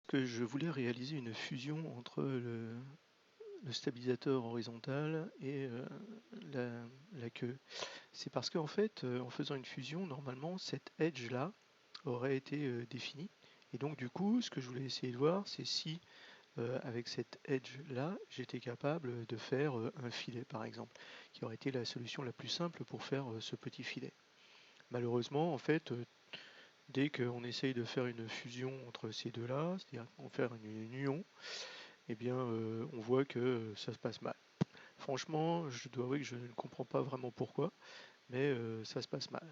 que je voulais réaliser une fusion entre le stabilisateur horizontal et la queue. C'est parce qu'en fait, en faisant une fusion, normalement, cette edge-là aurait été définie. Et donc, du coup, ce que je voulais essayer de voir, c'est si, avec cette edge-là, j'étais capable de faire un filet, par exemple, qui aurait été la solution la plus simple pour faire ce petit filet. Malheureusement, en fait, dès qu'on essaye de faire une fusion entre ces deux-là, c'est-à-dire qu'on fait une union, eh bien, on voit que ça se passe mal. Franchement, je dois avouer que je ne comprends pas vraiment pourquoi, mais ça se passe mal.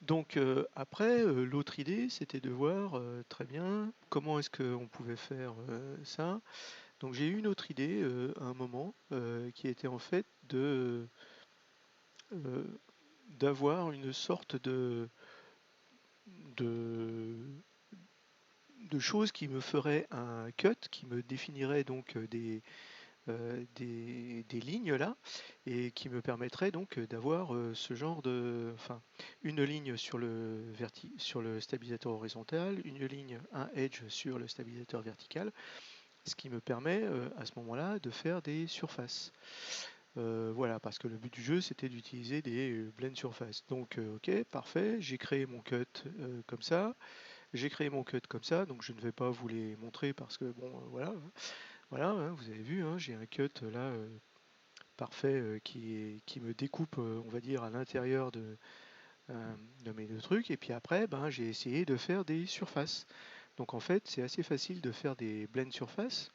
Donc après, l'autre idée, c'était de voir très bien comment est-ce qu'on pouvait faire ça. Donc j'ai eu une autre idée à un moment qui était en fait euh, d'avoir une sorte de, de choses qui me feraient un cut, qui me définirait donc des lignes là, et qui me permettrait donc d'avoir ce genre de, enfin, une ligne sur sur le stabilisateur horizontal, une ligne, un edge sur le stabilisateur vertical, ce qui me permet à ce moment-là de faire des surfaces. Voilà, parce que le but du jeu c'était d'utiliser des blend surfaces. Donc ok, parfait, j'ai créé mon cut comme ça, j'ai créé mon cut comme ça, donc je ne vais pas vous les montrer parce que bon, voilà, voilà, hein, vous avez vu, hein, j'ai un cut là parfait qui me découpe, on va dire, à l'intérieur de mes deux trucs. Et puis après, ben, j'ai essayé de faire des surfaces. Donc en fait, c'est assez facile de faire des blend surface.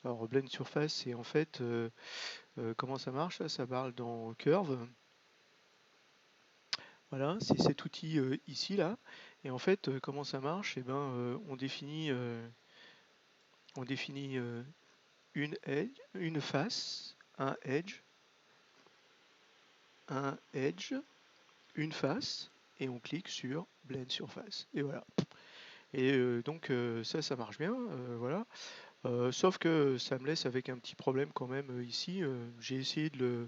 Alors blend surface, c'est en fait comment ça marche là. Ça parle dans Curve. Voilà, c'est cet outil ici là. Et en fait, comment ça marche? Eh ben, on définit une edge, une face, un edge, une face, et on clique sur Blend Surface. Et voilà. Et donc ça marche bien, voilà. Sauf que ça me laisse avec un petit problème quand même ici. J'ai essayé de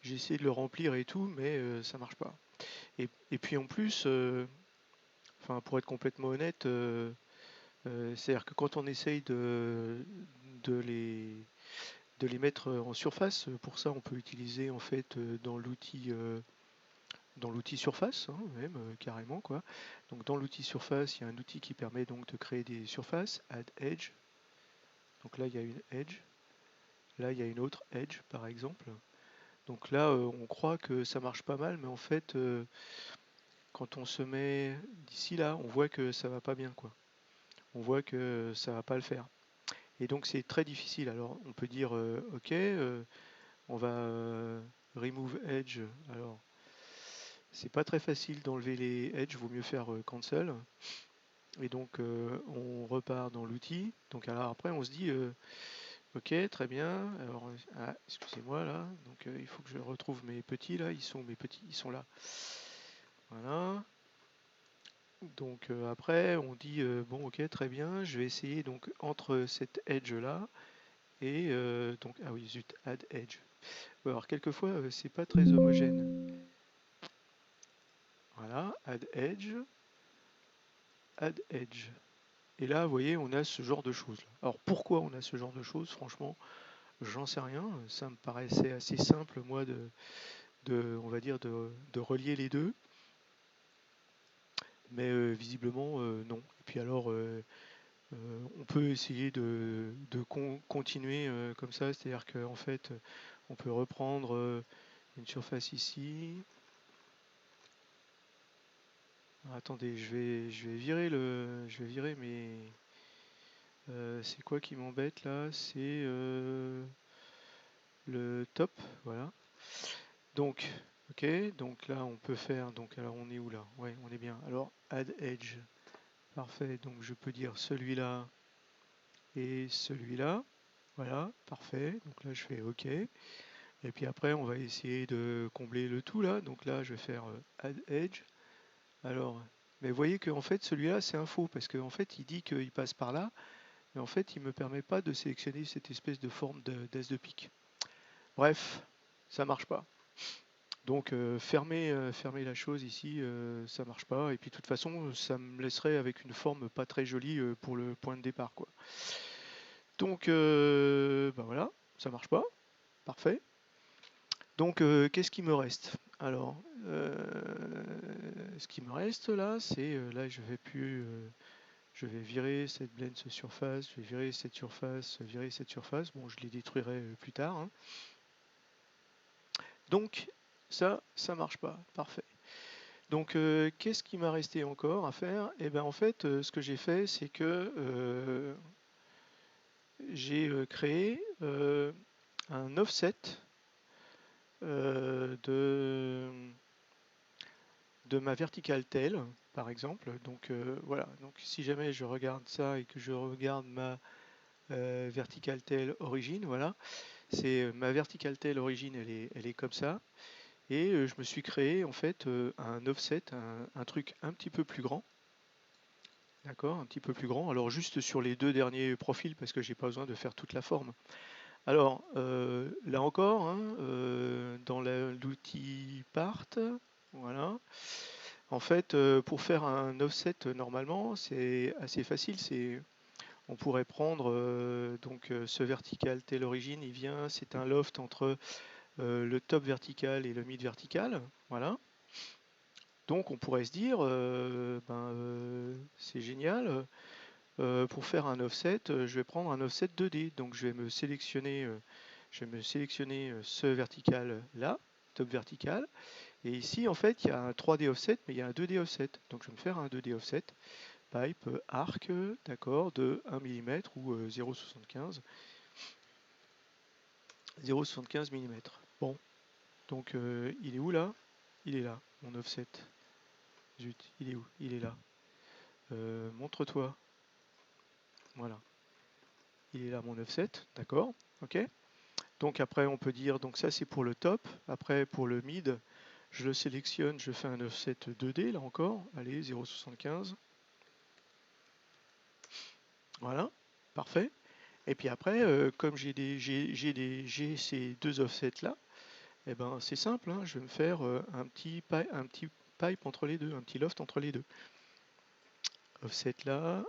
le remplir et tout, mais ça marche pas. Et puis en plus, enfin pour être complètement honnête, c'est-à-dire que quand on essaye de les de les mettre en surface, pour ça on peut utiliser en fait dans l'outil surface, hein, même carrément quoi. Donc dans l'outil surface, il y a un outil qui permet donc de créer des surfaces, add edge. Donc là il y a une edge, là il y a une autre edge par exemple. Donc là on croit que ça marche pas mal, mais en fait quand on se met d'ici là, on voit que ça va pas bien quoi. On voit que ça va pas le faire. Et donc c'est très difficile. Alors on peut dire ok, on va remove edge. Alors c'est pas très facile d'enlever les edges, vaut mieux faire cancel. Et donc on repart dans l'outil. Donc alors après on se dit ok très bien. Alors excusez-moi là. Donc il faut que je retrouve mes petits là. Ils sont mes petits, ils sont là. Voilà. Donc après on dit bon ok très bien. Je vais essayer donc entre cette edge là et donc ah oui zut add edge. Alors quelquefois c'est pas très homogène. Voilà add edge. Et là, vous voyez, on a ce genre de choses. Alors pourquoi on a ce genre de choses? Franchement, j'en sais rien. Ça me paraissait assez simple, moi, on va dire, de relier les deux. Mais visiblement, non. Et puis alors, on peut essayer de continuer comme ça. C'est-à-dire qu'en fait, on peut reprendre une surface ici. Alors, attendez, je vais virer mes. C'est quoi qui m'embête là? C'est le top, voilà. Donc, ok, donc là on peut faire, donc alors on est où là? Ouais, on est bien. Alors add edge, parfait. Donc je peux dire celui-là et celui-là. Voilà, parfait. Donc là je fais ok. Et puis après on va essayer de combler le tout là. Donc là je vais faire add edge. Alors, mais vous voyez qu'en fait celui-là c'est un faux parce qu'en fait il dit qu'il passe par là, mais en fait il me permet pas de sélectionner cette espèce de forme d'as de pique. Bref, ça marche pas. Donc fermer la chose ici, ça marche pas. Et puis de toute façon, ça me laisserait avec une forme pas très jolie pour le point de départ, quoi. Donc bah voilà, ça marche pas. Parfait. Donc qu'est-ce qui me reste? Alors, ce qui me reste là, c'est là je vais virer cette blend surface, je vais virer cette surface, virer cette surface. Bon, je les détruirai plus tard, hein. Donc ça marche pas. Parfait. Donc qu'est-ce qui m'a resté encore à faire? Et ben en fait, ce que j'ai fait, c'est que j'ai créé un offset de ma verticale tail, par exemple. Donc voilà. Donc si jamais je regarde ça et que je regarde ma verticale tail origine, voilà, c'est ma verticale tail origine, elle est comme ça. Et je me suis créé en fait un offset, un truc un petit peu plus grand. D'accord, un petit peu plus grand. Alors juste sur les deux derniers profils parce que j'ai pas besoin de faire toute la forme. Alors là encore, hein, dans l'outil part, voilà. En fait, pour faire un offset normalement, c'est assez facile. On pourrait prendre donc ce vertical tel origine, il vient, c'est un loft entre le top vertical et le mid vertical, voilà. Donc on pourrait se dire, c'est génial. Pour faire un offset, je vais prendre un offset 2D. Donc je vais me sélectionner ce vertical là, top vertical. Et ici, en fait, il y a un 3D offset, mais il y a un 2D offset. Donc je vais me faire un 2D offset, pipe, arc, d'accord, de 1 mm ou 0,75 mm. Bon, donc il est où là? Il est là, mon offset. Zut, il est où? Il est là. Montre-toi. Voilà. Il est là mon offset, d'accord, ok. Donc après on peut dire, donc ça c'est pour le top, après pour le mid, je le sélectionne, je fais un offset 2D là encore, allez 0,75, voilà, parfait. Et puis après, comme j'ai ces deux offsets là, et ben c'est simple, hein, je vais me faire un petit pipe entre les deux, un petit loft entre les deux. Offset là,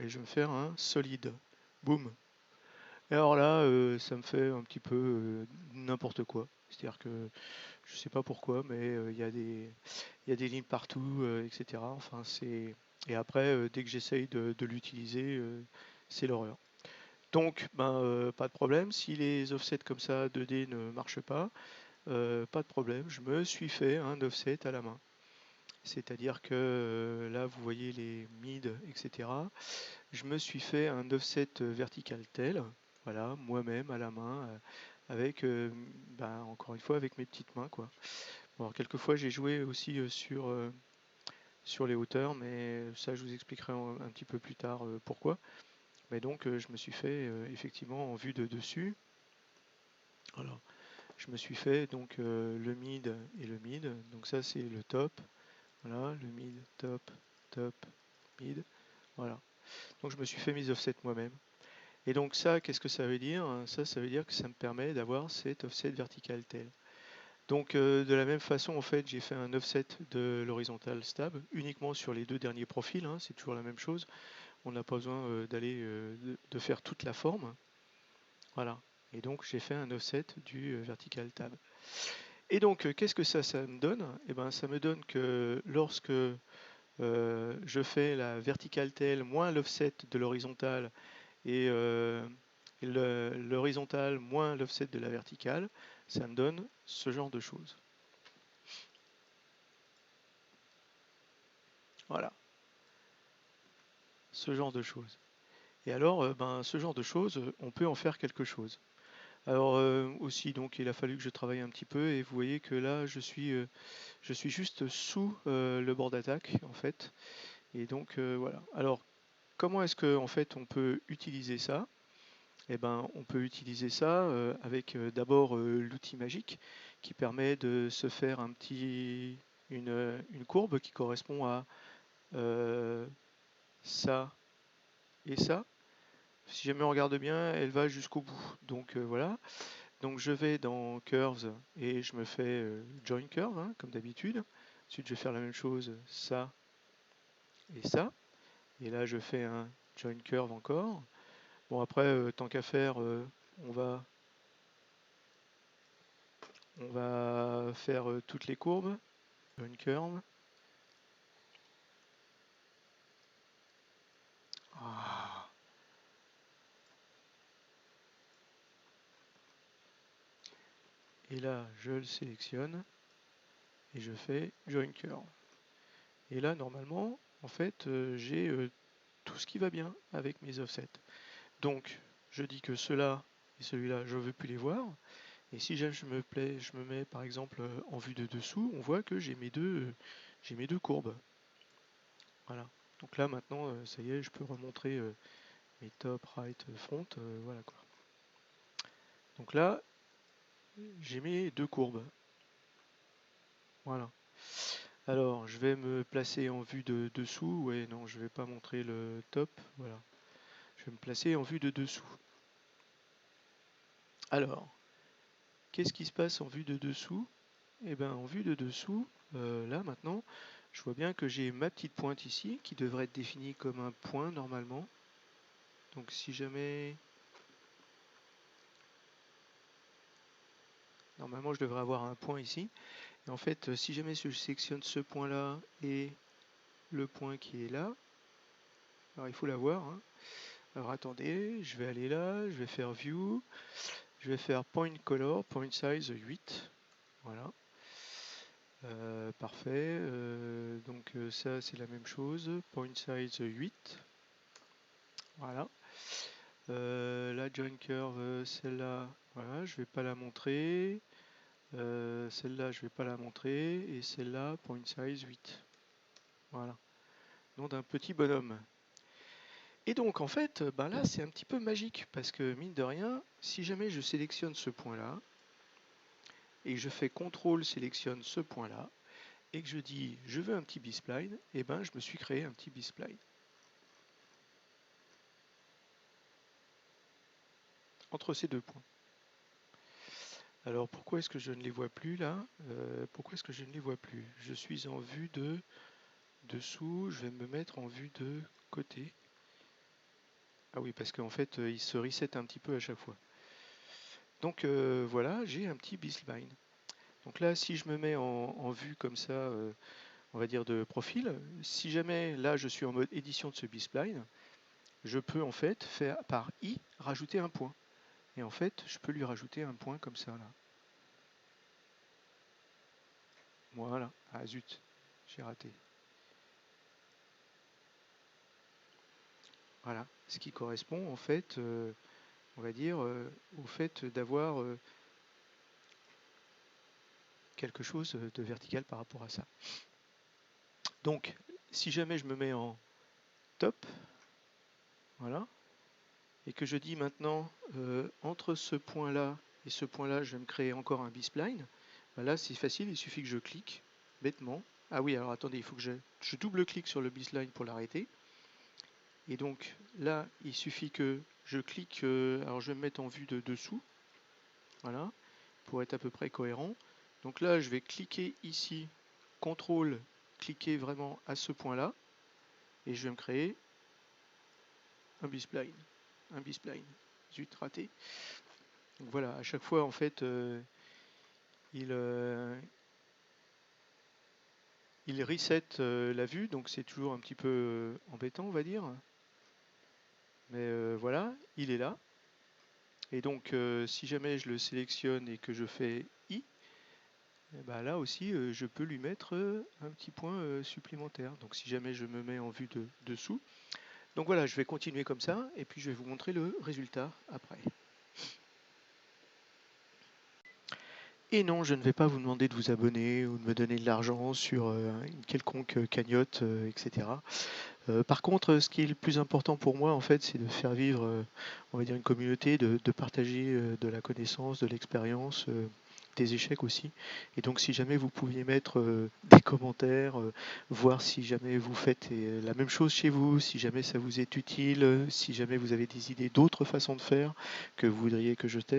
et je vais me faire un solide. Boum. Et alors là, ça me fait un petit peu n'importe quoi. C'est-à-dire que je sais pas pourquoi, mais il y a des lignes partout, etc. Enfin, et après, dès que j'essaye de l'utiliser, c'est l'horreur. Donc, pas de problème. Si les offsets comme ça 2D ne marchent pas, pas de problème. Je me suis fait un offset à la main. C'est-à-dire que là, vous voyez les mid, etc. Je me suis fait un offset vertical tel, voilà, moi-même à la main, avec, encore une fois, avec mes petites mains, quoi. Bon, alors, quelquefois, j'ai joué aussi sur les hauteurs, mais ça, je vous expliquerai un petit peu plus tard pourquoi. Mais donc, je me suis fait effectivement en vue de dessus. Alors, je me suis fait donc le mid et le mid. Donc ça, c'est le top. Voilà, le mid, top, top, mid. Voilà. Donc, je me suis fait mes offsets moi-même. Et donc ça, qu'est-ce que ça veut dire? Ça veut dire que ça me permet d'avoir cet offset vertical tel. Donc de la même façon, en fait, j'ai fait un offset de l'horizontal stab uniquement sur les deux derniers profils, hein, c'est toujours la même chose. On n'a pas besoin de faire toute la forme. Voilà. Et donc j'ai fait un offset du vertical tab. Et donc qu'est-ce que ça me donne? Eh ben, ça me donne que lorsque je fais la vertical tail moins l'offset de l'horizontal et l'horizontal moins l'offset de la verticale, ça me donne ce genre de choses. Voilà, ce genre de choses. Et alors, ce genre de choses, on peut en faire quelque chose. Alors aussi, donc, il a fallu que je travaille un petit peu, et vous voyez que là, je suis juste sous le bord d'attaque, en fait. Et donc, voilà. Alors, comment est-ce que, en fait, on peut utiliser ça? Eh ben, on peut utiliser ça avec d'abord l'outil magique qui permet de se faire une courbe qui correspond à euh, ça et ça. Si jamais on regarde bien, elle va jusqu'au bout. Donc voilà. Donc je vais dans Curves et je me fais Join Curve, hein, comme d'habitude. Ensuite je vais faire la même chose, ça et ça. Et là je fais un Join Curve encore. Bon après, tant qu'à faire, on va faire toutes les courbes. Join Curve. Ah. Et là je le sélectionne et je fais Join Curve. Et là normalement, en fait, j'ai tout ce qui va bien avec mes offsets. Donc je dis que ceux-là et celui-là, je ne veux plus les voir. Et si je me mets par exemple en vue de dessous, on voit que j'ai mes deux courbes. Voilà. Donc là maintenant, ça y est, je peux remontrer mes top, right, front, voilà quoi. Donc là, j'ai mes deux courbes. Voilà. Alors, je vais me placer en vue de dessous. Ouais, non, je vais pas montrer le top. Voilà. Je vais me placer en vue de dessous. Alors, qu'est-ce qui se passe en vue de dessous? Eh bien, en vue de dessous, là maintenant, je vois bien que j'ai ma petite pointe ici qui devrait être définie comme un point normalement. Donc si jamais... Normalement, je devrais avoir un point ici. Et en fait, si jamais je sélectionne ce point-là et le point qui est là, alors il faut l'avoir, hein. Alors attendez, je vais aller là, je vais faire View, je vais faire Point Color, Point Size 8. Voilà. Parfait. Donc ça, c'est la même chose. Point Size 8. Voilà. La Join Curve, celle-là, voilà, je vais pas la montrer. Celle-là, je vais pas la montrer. Et celle-là, Point Size 8. Voilà. Nom d'un petit bonhomme. Et donc, en fait, ben là, c'est un petit peu magique. Parce que, mine de rien, si jamais je sélectionne ce point-là, et que je fais CTRL sélectionne ce point-là, et que je dis je veux un petit B-spline, et ben je me suis créé un petit B-spline. Entre ces deux points. Alors pourquoi est-ce que je ne les vois plus là? Pourquoi est-ce que je ne les vois plus? Je suis en vue de dessous, je vais me mettre en vue de côté. Ah oui, parce qu'en fait, il se reset un petit peu à chaque fois. Donc voilà, j'ai un petit B-spline. Donc là, si je me mets en vue comme ça, on va dire de profil, si jamais là je suis en mode édition de ce B-spline, je peux en fait faire par I rajouter un point. Et en fait, je peux lui rajouter un point comme ça là. Voilà. Ah zut, j'ai raté. Voilà. Ce qui correspond en fait, on va dire, au fait d'avoir quelque chose de vertical par rapport à ça. Donc, si jamais je me mets en top, voilà, et que je dis maintenant entre ce point-là et ce point-là, je vais me créer encore un B-spline. Ben là, c'est facile, il suffit que je clique bêtement. Ah oui, alors attendez, il faut que je double-clique sur le B-spline pour l'arrêter. Et donc là, il suffit que je clique, alors je vais me mettre en vue de dessous, voilà, pour être à peu près cohérent. Donc là, je vais cliquer ici, CTRL, cliquer vraiment à ce point-là, et je vais me créer un B-spline. Un B-spline. Zut, raté. Donc voilà, à chaque fois, en fait, il reset la vue, donc c'est toujours un petit peu embêtant, on va dire. Mais voilà, il est là. Et donc, si jamais je le sélectionne et que je fais I, et bah là aussi, je peux lui mettre un petit point supplémentaire. Donc, si jamais je me mets en vue de dessous. Donc voilà, je vais continuer comme ça et puis je vais vous montrer le résultat après. Et non, je ne vais pas vous demander de vous abonner ou de me donner de l'argent sur une quelconque cagnotte, etc. Par contre, ce qui est le plus important pour moi, en fait, c'est de faire vivre, on va dire, une communauté, de partager de la connaissance, de l'expérience, des échecs aussi. Et donc, si jamais vous pouviez mettre des commentaires, voir si jamais vous faites la même chose chez vous, si jamais ça vous est utile, si jamais vous avez des idées d'autres façons de faire que vous voudriez que je teste.